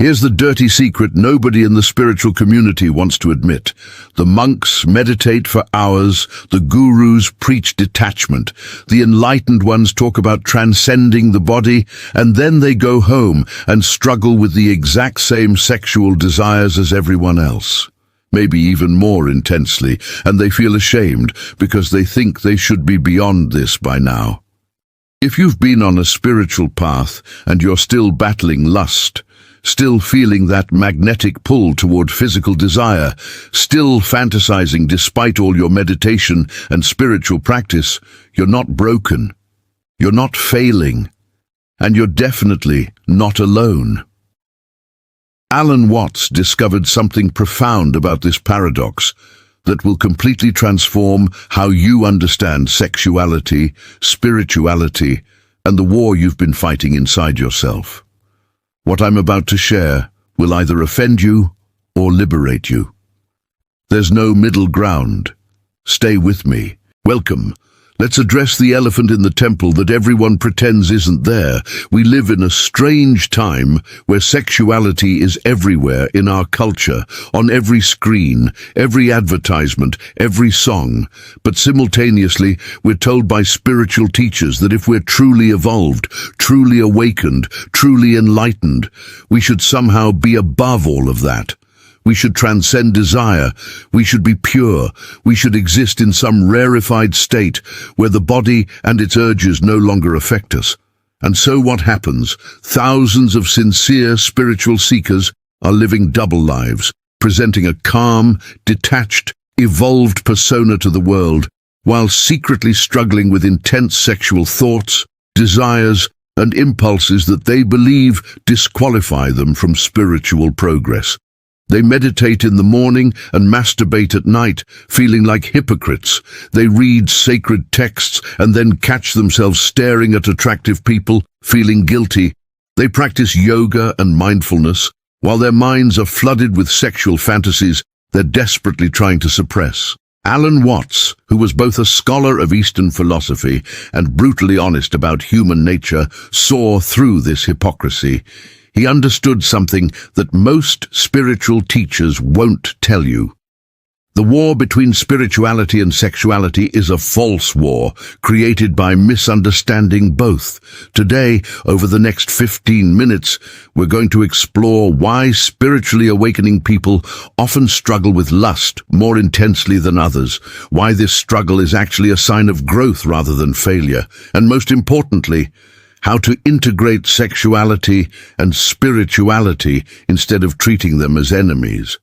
Here's the dirty secret nobody in the spiritual community wants to admit. The monks meditate for hours, the gurus preach detachment, the enlightened ones talk about transcending the body, and then they go home and struggle with the exact same sexual desires as everyone else. Maybe even more intensely, and they feel ashamed because they think they should be beyond this by now. If you've been on a spiritual path and you're still battling lust, still feeling that magnetic pull toward physical desire, still fantasizing despite all your meditation and spiritual practice, you're not broken, you're not failing, and you're definitely not alone. Alan Watts discovered something profound about this paradox that will completely transform how you understand sexuality, spirituality, and the war you've been fighting inside yourself. What I'm about to share will either offend you or liberate you. There's no middle ground. Stay with me. Welcome. Let's address the elephant in the temple that everyone pretends isn't there. We live in a strange time where sexuality is everywhere in our culture, on every screen, every advertisement, every song. But simultaneously, we're told by spiritual teachers that if we're truly evolved, truly awakened, truly enlightened, we should somehow be above all of that. We should transcend desire, we should be pure, we should exist in some rarefied state where the body and its urges no longer affect us. And so what happens? Thousands of sincere spiritual seekers are living double lives, presenting a calm, detached, evolved persona to the world, while secretly struggling with intense sexual thoughts, desires, and impulses that they believe disqualify them from spiritual progress. They meditate in the morning and masturbate at night, feeling like hypocrites. They read sacred texts and then catch themselves staring at attractive people, feeling guilty. They practice yoga and mindfulness. While their minds are flooded with sexual fantasies they're desperately trying to suppress. Alan Watts, who was both a scholar of Eastern philosophy and brutally honest about human nature, saw through this hypocrisy. He understood something that most spiritual teachers won't tell you. The war between spirituality and sexuality is a false war, created by misunderstanding both. Today, over the next 15 minutes, we're going to explore why spiritually awakening people often struggle with lust more intensely than others, why this struggle is actually a sign of growth rather than failure, and most importantly, how to integrate sexuality and spirituality instead of treating them as enemies.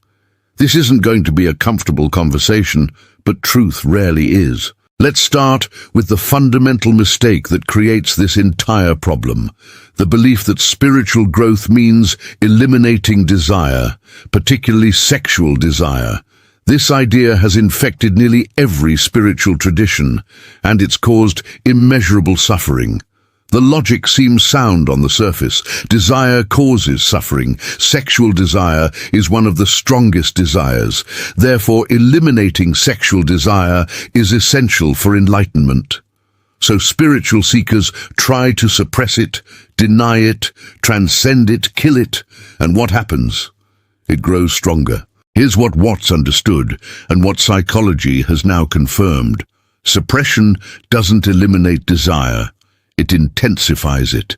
This isn't going to be a comfortable conversation, but truth rarely is. Let's start with the fundamental mistake that creates this entire problem, the belief that spiritual growth means eliminating desire, particularly sexual desire. This idea has infected nearly every spiritual tradition, and it's caused immeasurable suffering. The logic seems sound on the surface. Desire causes suffering. Sexual desire is one of the strongest desires. Therefore, eliminating sexual desire is essential for enlightenment. So spiritual seekers try to suppress it, deny it, transcend it, kill it, and what happens? It grows stronger. Here's what Watts understood, and what psychology has now confirmed. Suppression doesn't eliminate desire. It intensifies it.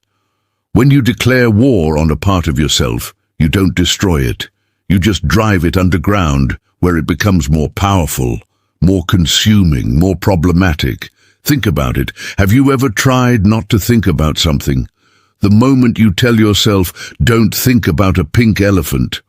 When you declare war on a part of yourself, you don't destroy it. You just drive it underground, where it becomes more powerful, more consuming, more problematic. Think about it. Have you ever tried not to think about something? The moment you tell yourself, don't think about a pink elephant,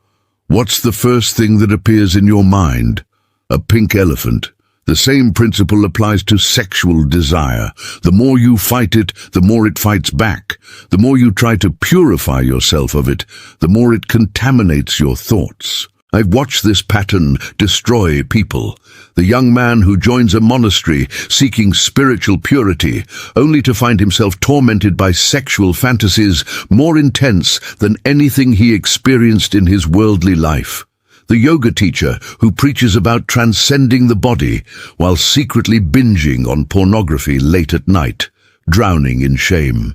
what's the first thing that appears in your mind? A pink elephant. The same principle applies to sexual desire. The more you fight it, the more it fights back. The more you try to purify yourself of it, the more it contaminates your thoughts. I've watched this pattern destroy people. The young man who joins a monastery seeking spiritual purity, only to find himself tormented by sexual fantasies more intense than anything he experienced in his worldly life. The yoga teacher who preaches about transcending the body while secretly binging on pornography late at night, drowning in shame.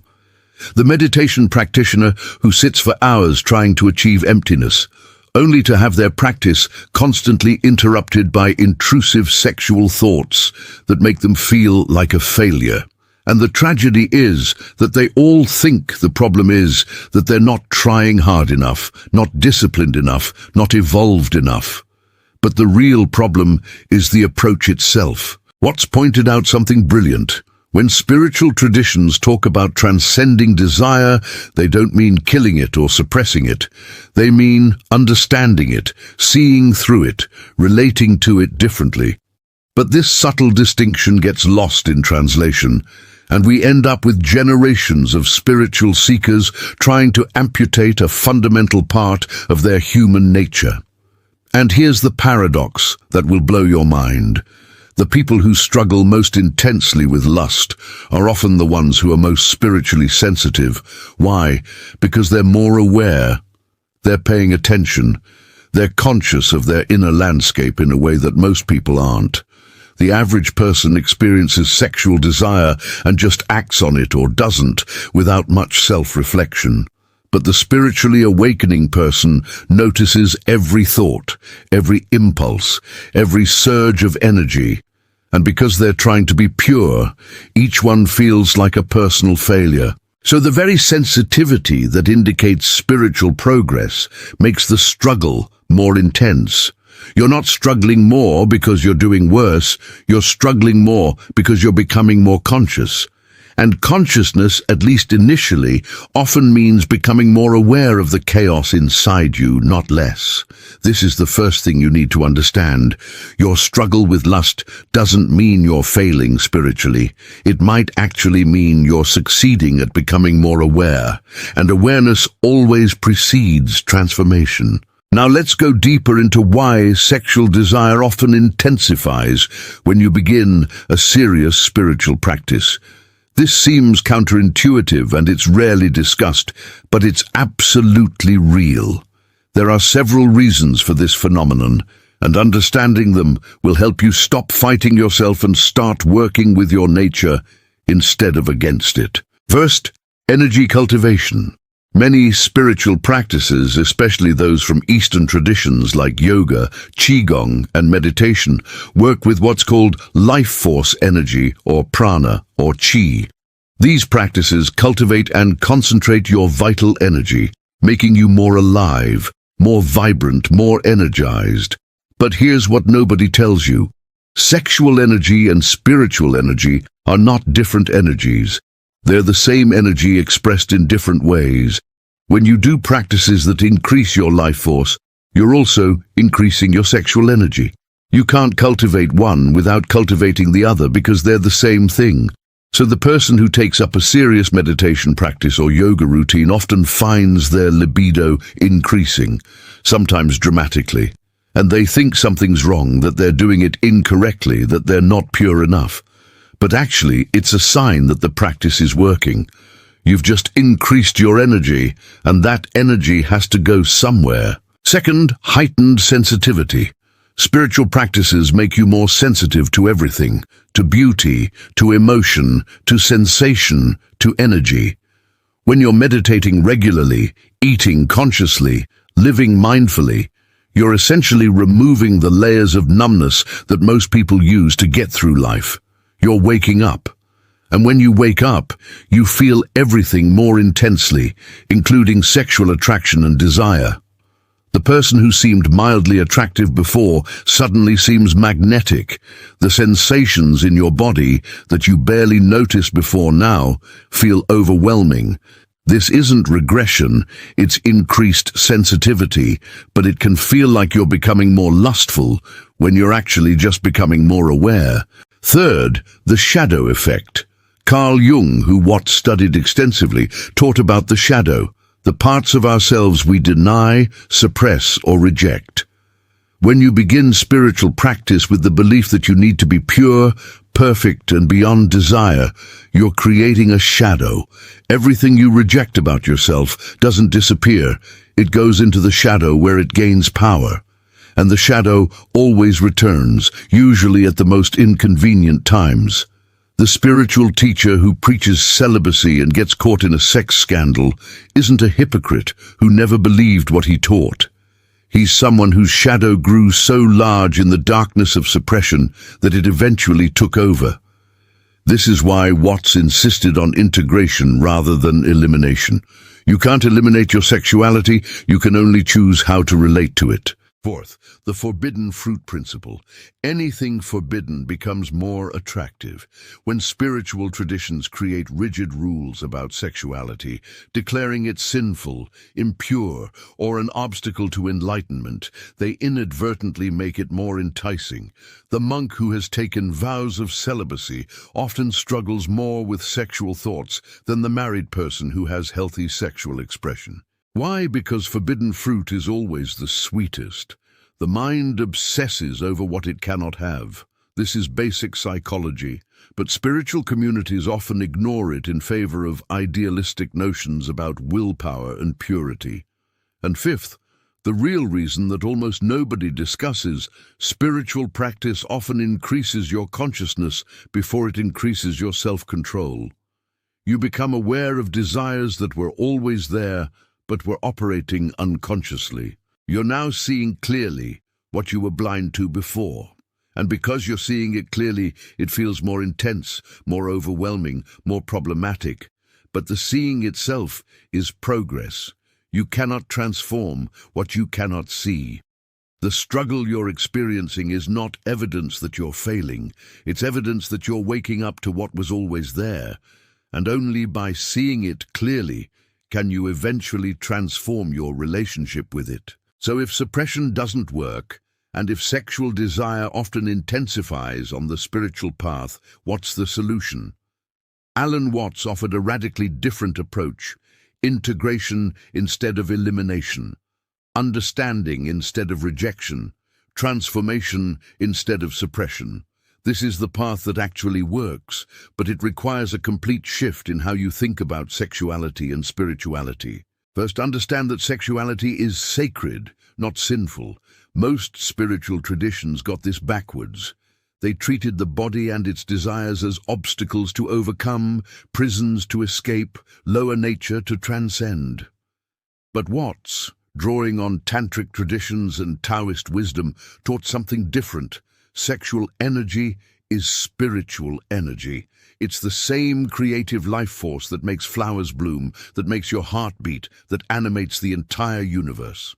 The meditation practitioner who sits for hours trying to achieve emptiness, only to have their practice constantly interrupted by intrusive sexual thoughts that make them feel like a failure. And the tragedy is that they all think the problem is that they're not trying hard enough, not disciplined enough, not evolved enough. But the real problem is the approach itself. Watts pointed out something brilliant. When spiritual traditions talk about transcending desire, they don't mean killing it or suppressing it. They mean understanding it, seeing through it, relating to it differently. But this subtle distinction gets lost in translation, and we end up with generations of spiritual seekers trying to amputate a fundamental part of their human nature. And here's the paradox that will blow your mind. The people who struggle most intensely with lust are often the ones who are most spiritually sensitive. Why? Because they're more aware. They're paying attention. They're conscious of their inner landscape in a way that most people aren't. The average person experiences sexual desire and just acts on it or doesn't without much self-reflection. But the spiritually awakening person notices every thought, every impulse, every surge of energy. And because they're trying to be pure, each one feels like a personal failure. So the very sensitivity that indicates spiritual progress makes the struggle more intense. You're not struggling more because you're doing worse, you're struggling more because you're becoming more conscious. And consciousness, at least initially, often means becoming more aware of the chaos inside you, not less. This is the first thing you need to understand. Your struggle with lust doesn't mean you're failing spiritually. It might actually mean you're succeeding at becoming more aware. And awareness always precedes transformation. Now let's go deeper into why sexual desire often intensifies when you begin a serious spiritual practice. This seems counterintuitive and it's rarely discussed, but it's absolutely real. There are several reasons for this phenomenon, and understanding them will help you stop fighting yourself and start working with your nature instead of against it. First, energy cultivation. Many spiritual practices, especially those from Eastern traditions like yoga, qigong, and meditation, work with what's called life force energy or prana or qi. These practices cultivate and concentrate your vital energy, making you more alive, more vibrant, more energized. But here's what nobody tells you. Sexual energy and spiritual energy are not different energies. They're the same energy expressed in different ways. When you do practices that increase your life force, you're also increasing your sexual energy. You can't cultivate one without cultivating the other because they're the same thing. So the person who takes up a serious meditation practice or yoga routine often finds their libido increasing, sometimes dramatically. And they think something's wrong, that they're doing it incorrectly, that they're not pure enough. But actually, it's a sign that the practice is working. You've just increased your energy, and that energy has to go somewhere. Second, heightened sensitivity. Spiritual practices make you more sensitive to everything, to beauty, to emotion, to sensation, to energy. When you're meditating regularly, eating consciously, living mindfully, you're essentially removing the layers of numbness that most people use to get through life. You're waking up. And when you wake up, you feel everything more intensely, including sexual attraction and desire. The person who seemed mildly attractive before suddenly seems magnetic. The sensations in your body that you barely noticed before now feel overwhelming. This isn't regression, it's increased sensitivity, but it can feel like you're becoming more lustful when you're actually just becoming more aware. Third, the shadow effect. Carl Jung, who Watts studied extensively, taught about the shadow, the parts of ourselves we deny, suppress, or reject. When you begin spiritual practice with the belief that you need to be pure, perfect, and beyond desire, you're creating a shadow. Everything you reject about yourself doesn't disappear. It goes into the shadow where it gains power. And the shadow always returns, usually at the most inconvenient times. The spiritual teacher who preaches celibacy and gets caught in a sex scandal isn't a hypocrite who never believed what he taught. He's someone whose shadow grew so large in the darkness of suppression that it eventually took over. This is why Watts insisted on integration rather than elimination. You can't eliminate your sexuality, you can only choose how to relate to it. Fourth, the forbidden fruit principle. Anything forbidden becomes more attractive. When spiritual traditions create rigid rules about sexuality, declaring it sinful, impure, or an obstacle to enlightenment, they inadvertently make it more enticing. The monk who has taken vows of celibacy often struggles more with sexual thoughts than the married person who has healthy sexual expression. Why? Because forbidden fruit is always the sweetest. The mind obsesses over what it cannot have. This is basic psychology, but spiritual communities often ignore it in favor of idealistic notions about willpower and purity. And fifth, the real reason that almost nobody discusses, spiritual practice often increases your consciousness before it increases your self-control. You become aware of desires that were always there, but were operating unconsciously. You're now seeing clearly what you were blind to before. And because you're seeing it clearly, it feels more intense, more overwhelming, more problematic. But the seeing itself is progress. You cannot transform what you cannot see. The struggle you're experiencing is not evidence that you're failing. It's evidence that you're waking up to what was always there. And only by seeing it clearly can you eventually transform your relationship with it. So if suppression doesn't work, and if sexual desire often intensifies on the spiritual path, what's the solution? Alan Watts offered a radically different approach: integration instead of elimination, understanding instead of rejection, transformation instead of suppression. This is the path that actually works, but it requires a complete shift in how you think about sexuality and spirituality. First, understand that sexuality is sacred, not sinful. Most spiritual traditions got this backwards. They treated the body and its desires as obstacles to overcome, prisons to escape, lower nature to transcend. But Watts, drawing on tantric traditions and Taoist wisdom, taught something different. Sexual energy is spiritual energy. It's the same creative life force that makes flowers bloom, that makes your heart beat, that animates the entire universe.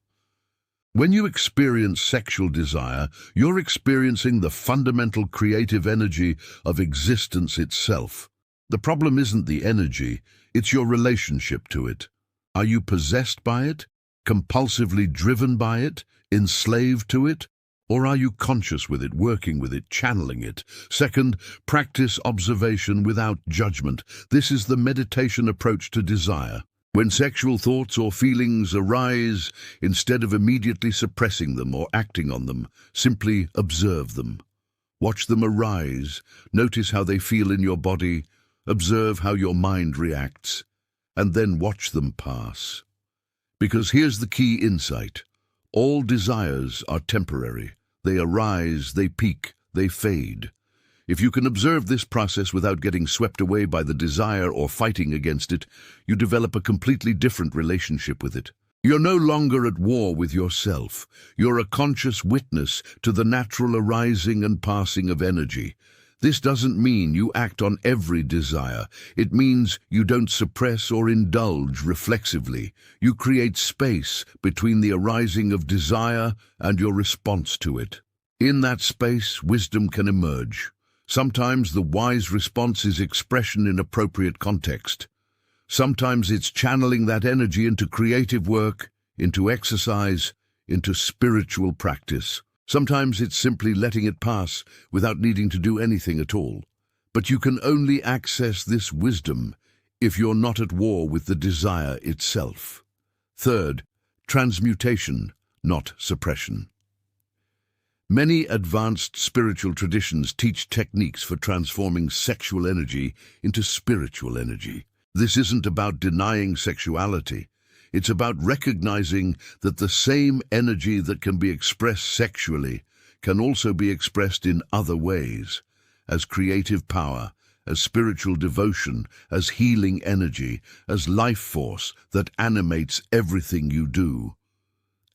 When you experience sexual desire, you're experiencing the fundamental creative energy of existence itself. The problem isn't the energy, it's your relationship to it. Are you possessed by it, compulsively driven by it, enslaved to it? Or are you conscious with it, working with it, channeling it? Second, practice observation without judgment. This is the meditation approach to desire. When sexual thoughts or feelings arise, instead of immediately suppressing them or acting on them, simply observe them. Watch them arise, notice how they feel in your body, observe how your mind reacts, and then watch them pass. Because here's the key insight. All desires are temporary. They arise, they peak, they fade. If you can observe this process without getting swept away by the desire or fighting against it, you develop a completely different relationship with it. You're no longer at war with yourself. You're a conscious witness to the natural arising and passing of energy. This doesn't mean you act on every desire. It means you don't suppress or indulge reflexively. You create space between the arising of desire and your response to it. In that space, wisdom can emerge. Sometimes the wise response is expression in appropriate context. Sometimes it's channeling that energy into creative work, into exercise, into spiritual practice. Sometimes it's simply letting it pass without needing to do anything at all. But you can only access this wisdom if you're not at war with the desire itself. Third, transmutation, not suppression. Many advanced spiritual traditions teach techniques for transforming sexual energy into spiritual energy. This isn't about denying sexuality. It's about recognizing that the same energy that can be expressed sexually can also be expressed in other ways, as creative power, as spiritual devotion, as healing energy, as life force that animates everything you do.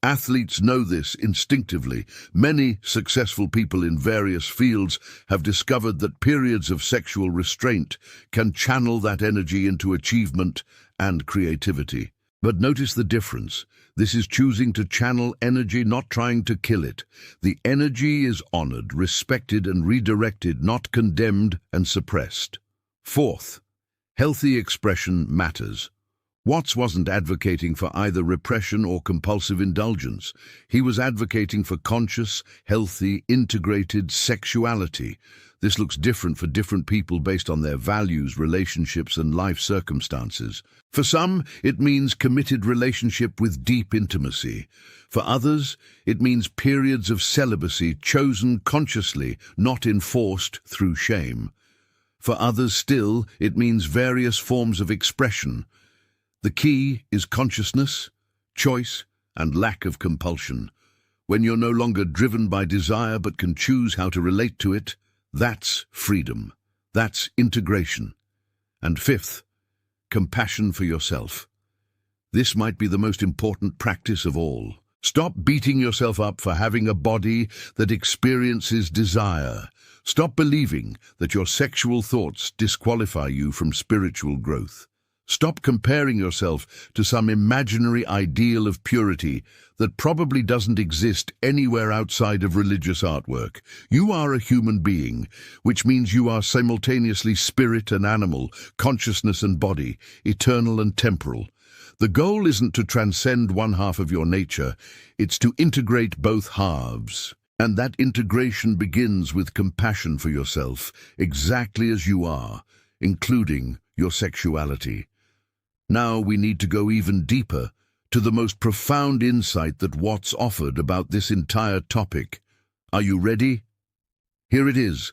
Athletes know this instinctively. Many successful people in various fields have discovered that periods of sexual restraint can channel that energy into achievement and creativity. But notice the difference. This is choosing to channel energy, not trying to kill it. The energy is honored, respected, and redirected, not condemned and suppressed. Fourth, healthy expression matters. Watts wasn't advocating for either repression or compulsive indulgence. He was advocating for conscious, healthy, integrated sexuality. This looks different for different people based on their values, relationships, and life circumstances. For some, it means committed relationship with deep intimacy. For others, it means periods of celibacy chosen consciously, not enforced through shame. For others still, it means various forms of expression. The key is consciousness, choice, and lack of compulsion. When you're no longer driven by desire but can choose how to relate to it, that's freedom. That's integration. And fifth, compassion for yourself. This might be the most important practice of all. Stop beating yourself up for having a body that experiences desire. Stop believing that your sexual thoughts disqualify you from spiritual growth. Stop comparing yourself to some imaginary ideal of purity that probably doesn't exist anywhere outside of religious artwork. You are a human being, which means you are simultaneously spirit and animal, consciousness and body, eternal and temporal. The goal isn't to transcend one half of your nature, it's to integrate both halves. And that integration begins with compassion for yourself, exactly as you are, including your sexuality. Now we need to go even deeper to the most profound insight that Watts offered about this entire topic. Are you ready? Here it is.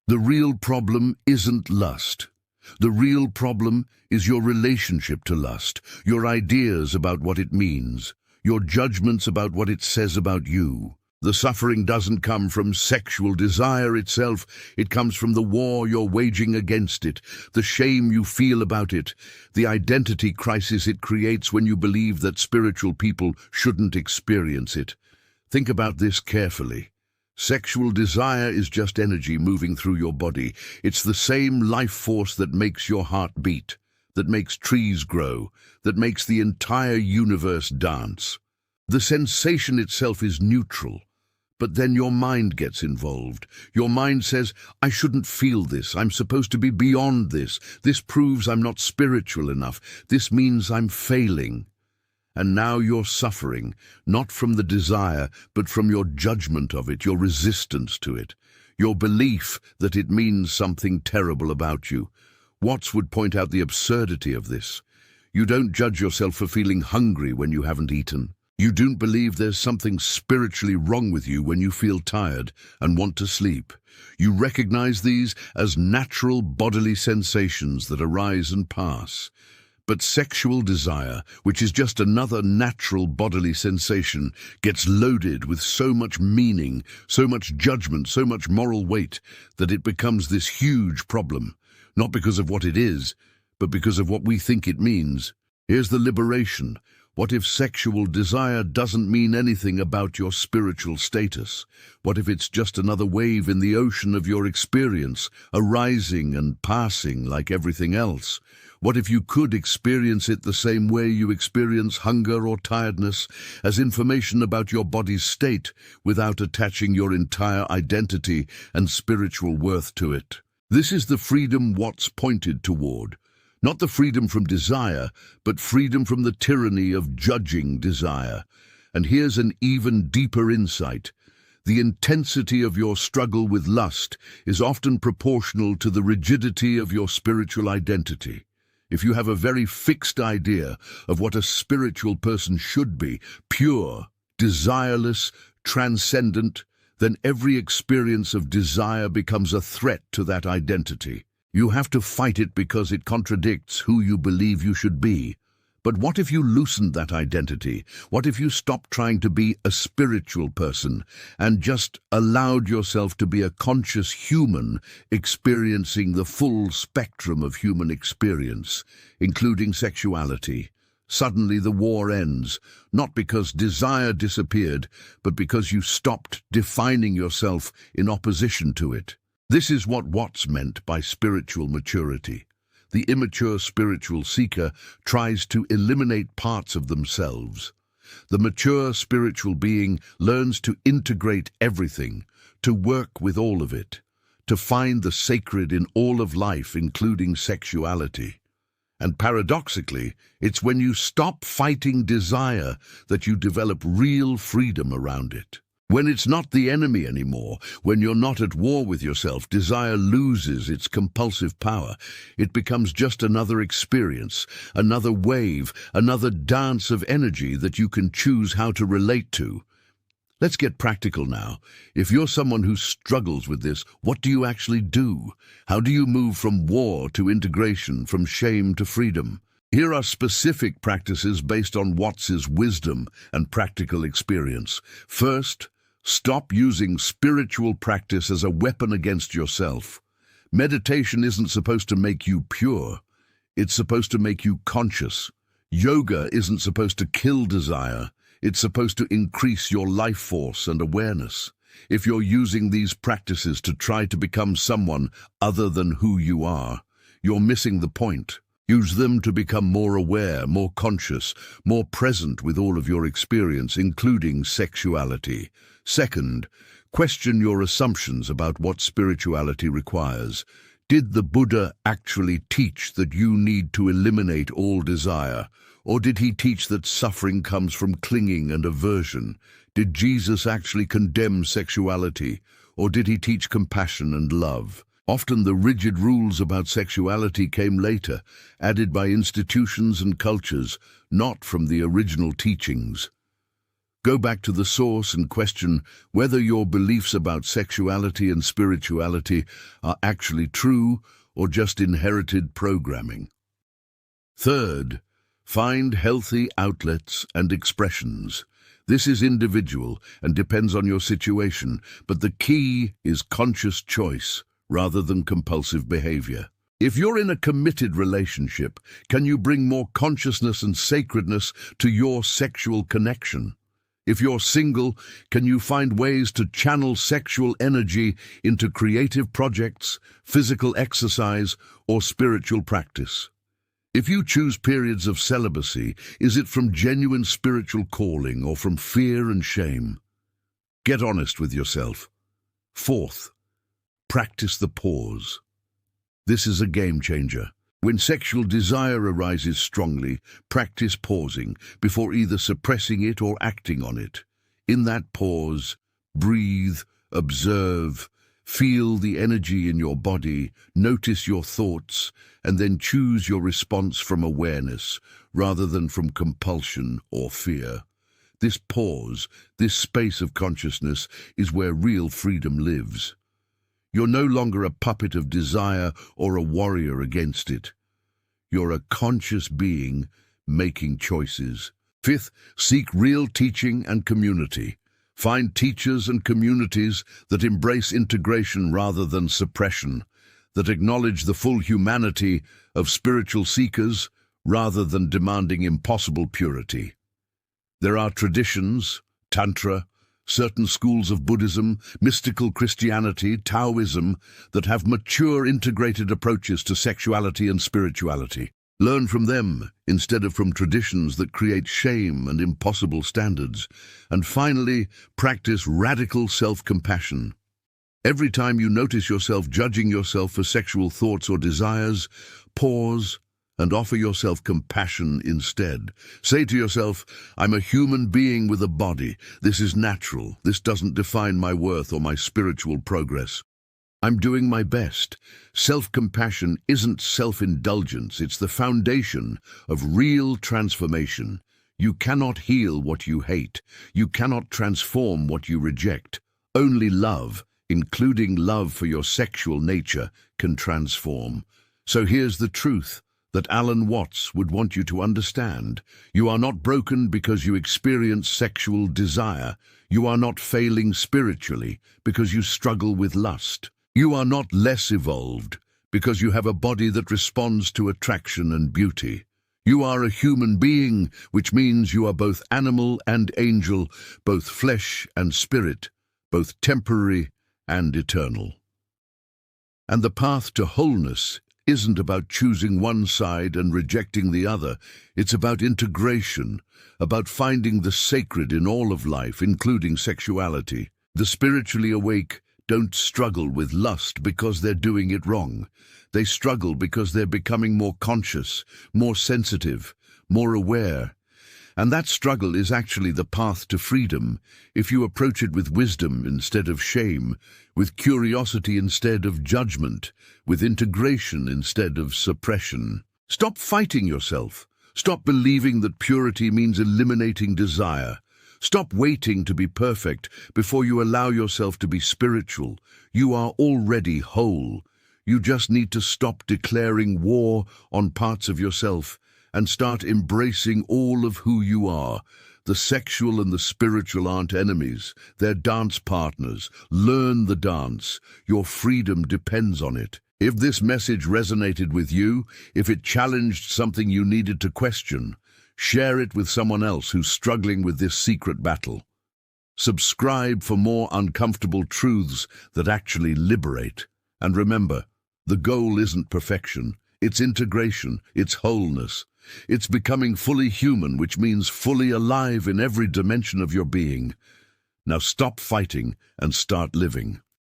The real problem isn't lust. The real problem is your relationship to lust, your ideas about what it means, your judgments about what it says about you. The suffering doesn't come from sexual desire itself, it comes from the war you're waging against it, the shame you feel about it, the identity crisis it creates when you believe that spiritual people shouldn't experience it. Think about this carefully. Sexual desire is just energy moving through your body. It's the same life force that makes your heart beat, that makes trees grow, that makes the entire universe dance. The sensation itself is neutral. But then your mind gets involved. Your mind says, I shouldn't feel this. I'm supposed to be beyond this. This proves I'm not spiritual enough. This means I'm failing. And now you're suffering, not from the desire, but from your judgment of it, your resistance to it, your belief that it means something terrible about you. Watts would point out the absurdity of this. You don't judge yourself for feeling hungry when you haven't eaten. You don't believe there's something spiritually wrong with you when you feel tired and want to sleep. You recognize these as natural bodily sensations that arise and pass. But sexual desire, which is just another natural bodily sensation, gets loaded with so much meaning, so much judgment, so much moral weight, that it becomes this huge problem, not because of what it is, but because of what we think it means. Here's the liberation. What if sexual desire doesn't mean anything about your spiritual status? What if it's just another wave in the ocean of your experience, arising and passing like everything else? What if you could experience it the same way you experience hunger or tiredness, as information about your body's state, without attaching your entire identity and spiritual worth to it? This is the freedom Watts pointed toward. Not the freedom from desire, but freedom from the tyranny of judging desire. And here's an even deeper insight. The intensity of your struggle with lust is often proportional to the rigidity of your spiritual identity. If you have a very fixed idea of what a spiritual person should be, pure, desireless, transcendent, then every experience of desire becomes a threat to that identity. You have to fight it because it contradicts who you believe you should be. But what if you loosened that identity? What if you stopped trying to be a spiritual person and just allowed yourself to be a conscious human experiencing the full spectrum of human experience, including sexuality? Suddenly the war ends, not because desire disappeared, but because you stopped defining yourself in opposition to it. This is what Watts meant by spiritual maturity. The immature spiritual seeker tries to eliminate parts of themselves. The mature spiritual being learns to integrate everything, to work with all of it, to find the sacred in all of life, including sexuality. And paradoxically, it's when you stop fighting desire that you develop real freedom around it. When it's not the enemy anymore, when you're not at war with yourself, desire loses its compulsive power. It becomes just another experience, another wave, another dance of energy that you can choose how to relate to. Let's get practical now. If you're someone who struggles with this, what do you actually do? How do you move from war to integration, from shame to freedom? Here are specific practices based on Watts's wisdom and practical experience. First, stop using spiritual practice as a weapon against yourself. Meditation isn't supposed to make you pure. It's supposed to make you conscious. Yoga isn't supposed to kill desire. It's supposed to increase your life force and awareness. If you're using these practices to try to become someone other than who you are, you're missing the point. Use them to become more aware, more conscious, more present with all of your experience, including sexuality. Second, question your assumptions about what spirituality requires. Did the Buddha actually teach that you need to eliminate all desire? Or did he teach that suffering comes from clinging and aversion? Did Jesus actually condemn sexuality? Or did he teach compassion and love? Often the rigid rules about sexuality came later, added by institutions and cultures, not from the original teachings. Go back to the source and question whether your beliefs about sexuality and spirituality are actually true or just inherited programming. Third, find healthy outlets and expressions. This is individual and depends on your situation, but the key is conscious choice rather than compulsive behavior. If you're in a committed relationship, can you bring more consciousness and sacredness to your sexual connection? If you're single, can you find ways to channel sexual energy into creative projects, physical exercise, or spiritual practice? If you choose periods of celibacy, is it from genuine spiritual calling or from fear and shame? Get honest with yourself. Fourth, practice the pause. This is a game changer. When sexual desire arises strongly, practice pausing before either suppressing it or acting on it. In that pause, breathe, observe, feel the energy in your body, notice your thoughts, and then choose your response from awareness rather than from compulsion or fear. This pause, this space of consciousness, is where real freedom lives. You're no longer a puppet of desire or a warrior against it. You're a conscious being making choices. Fifth, seek real teaching and community. Find teachers and communities that embrace integration rather than suppression, that acknowledge the full humanity of spiritual seekers rather than demanding impossible purity. There are traditions, Tantra, certain schools of Buddhism, mystical Christianity, Taoism, that have mature integrated approaches to sexuality and spirituality. Learn from them instead of from traditions that create shame and impossible standards. And finally, practice radical self-compassion. Every time you notice yourself judging yourself for sexual thoughts or desires, pause and offer yourself compassion instead. Say to yourself, I'm a human being with a body. This is natural. This doesn't define my worth or my spiritual progress. I'm doing my best. Self-compassion isn't self-indulgence. It's the foundation of real transformation. You cannot heal what you hate. You cannot transform what you reject. Only love, including love for your sexual nature, can transform. So here's the truth. that Alan Watts would want you to understand. You are not broken because you experience sexual desire. You are not failing spiritually because you struggle with lust. You are not less evolved because you have a body that responds to attraction and beauty. You are a human being, which means you are both animal and angel, both flesh and spirit, both temporary and eternal. And the path to wholeness isn't about choosing one side and rejecting the other. It's about integration, about finding the sacred in all of life, including sexuality. The spiritually awake don't struggle with lust because they're doing it wrong. They struggle because they're becoming more conscious, more sensitive, more aware. And that struggle is actually the path to freedom, if you approach it with wisdom instead of shame, with curiosity instead of judgment, with integration instead of suppression. Stop fighting yourself. Stop believing that purity means eliminating desire. Stop waiting to be perfect before you allow yourself to be spiritual. You are already whole. You just need to stop declaring war on parts of yourself and start embracing all of who you are. The sexual and the spiritual aren't enemies. They're dance partners. Learn the dance. Your freedom depends on it. If this message resonated with you, if it challenged something you needed to question, share it with someone else who's struggling with this secret battle. Subscribe for more uncomfortable truths that actually liberate. And remember, the goal isn't perfection. It's integration. It's wholeness. It's becoming fully human, which means fully alive in every dimension of your being. Now stop fighting and start living.